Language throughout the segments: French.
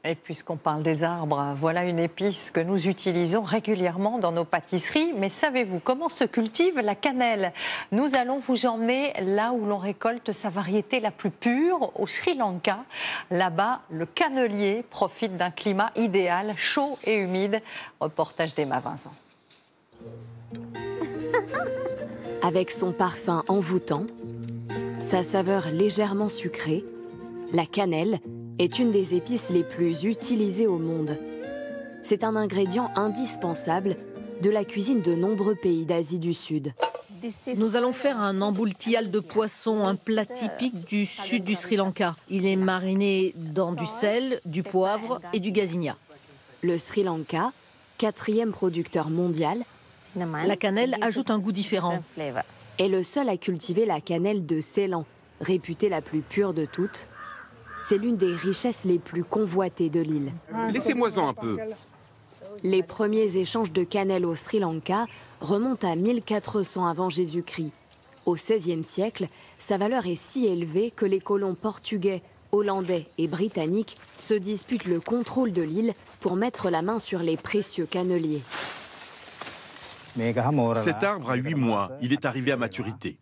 Et puisqu'on parle des arbres, voilà une épice que nous utilisons régulièrement dans nos pâtisseries. Mais savez-vous comment se cultive la cannelle? Nous allons vous emmener là où l'on récolte sa variété la plus pure, au Sri Lanka. Là-bas, le cannelier profite d'un climat idéal, chaud et humide. Reportage d'Emma Vincent. Avec son parfum envoûtant, sa saveur légèrement sucrée, la cannelle est une des épices les plus utilisées au monde. C'est un ingrédient indispensable de la cuisine de nombreux pays d'Asie du Sud. Nous allons faire un emboultial de poisson, un plat typique du sud du Sri Lanka. Il est mariné dans du sel, du poivre et du gaziniya. Le Sri Lanka, 4e producteur mondial, la cannelle ajoute un goût différent. Est le seul à cultiver la cannelle de Ceylan, réputée la plus pure de toutes. C'est l'une des richesses les plus convoitées de l'île. Laissez-moi-en un peu. Les premiers échanges de cannelle au Sri Lanka remontent à 1400 avant Jésus-Christ. Au XVIe siècle, sa valeur est si élevée que les colons portugais, hollandais et britanniques se disputent le contrôle de l'île pour mettre la main sur les précieux canneliers. Cet arbre a 8 mois, il est arrivé à maturité.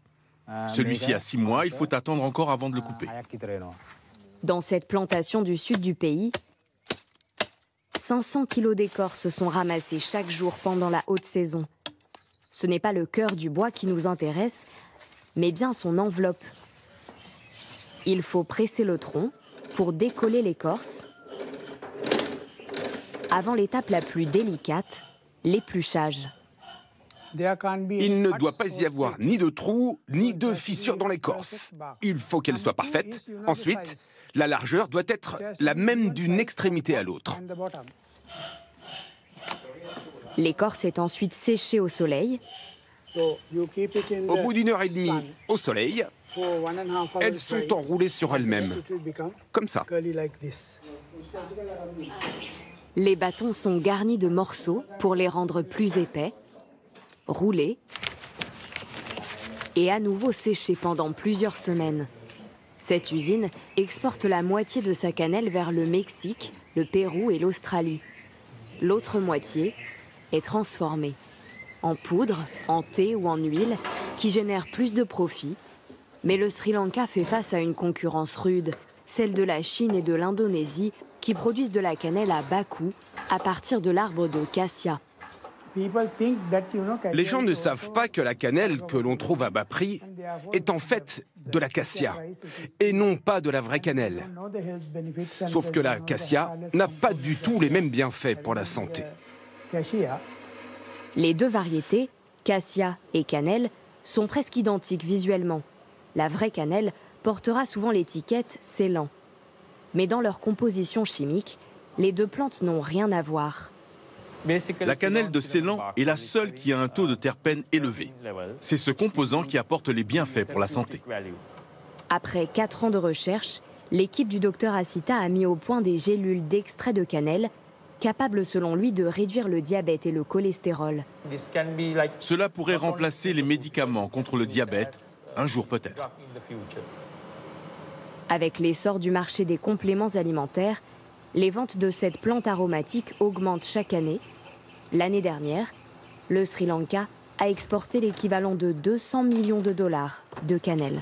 Celui-ci a 6 mois, il faut attendre encore avant de le couper. Dans cette plantation du sud du pays, 500 kilos d'écorce sont ramassés chaque jour pendant la haute saison. Ce n'est pas le cœur du bois qui nous intéresse, mais bien son enveloppe. Il faut presser le tronc pour décoller l'écorce, avant l'étape la plus délicate, l'épluchage. Il ne doit pas y avoir ni de trous, ni de fissures dans l'écorce. Il faut qu'elle soit parfaite. Ensuite, la largeur doit être la même d'une extrémité à l'autre. L'écorce est ensuite séchée au soleil. Au bout d'1 heure et demie au soleil, elles sont enroulées sur elles-mêmes, comme ça. Les bâtons sont garnis de morceaux pour les rendre plus épais, roulés et à nouveau séchés pendant plusieurs semaines. Cette usine exporte la moitié de sa cannelle vers le Mexique, le Pérou et l'Australie. L'autre moitié est transformée en poudre, en thé ou en huile, qui génère plus de profit. Mais le Sri Lanka fait face à une concurrence rude, celle de la Chine et de l'Indonésie, qui produisent de la cannelle à bas coût à partir de l'arbre de cassia. Les gens ne savent pas que la cannelle que l'on trouve à bas prix est en fait de la cassia et non pas de la vraie cannelle. Sauf que la cassia n'a pas du tout les mêmes bienfaits pour la santé. Les deux variétés, cassia et cannelle, sont presque identiques visuellement. La vraie cannelle portera souvent l'étiquette Ceylan. Mais dans leur composition chimique, les deux plantes n'ont rien à voir. La cannelle de Ceylan est la seule qui a un taux de terpènes élevé. C'est ce composant qui apporte les bienfaits pour la santé. Après 4 ans de recherche, l'équipe du docteur Asita a mis au point des gélules d'extrait de cannelle, capables selon lui de réduire le diabète et le cholestérol. Cela pourrait remplacer les médicaments contre le diabète, un jour peut-être. Avec l'essor du marché des compléments alimentaires, les ventes de cette plante aromatique augmentent chaque année. L'année dernière, le Sri Lanka a exporté l'équivalent de 200 millions de dollars de cannelle.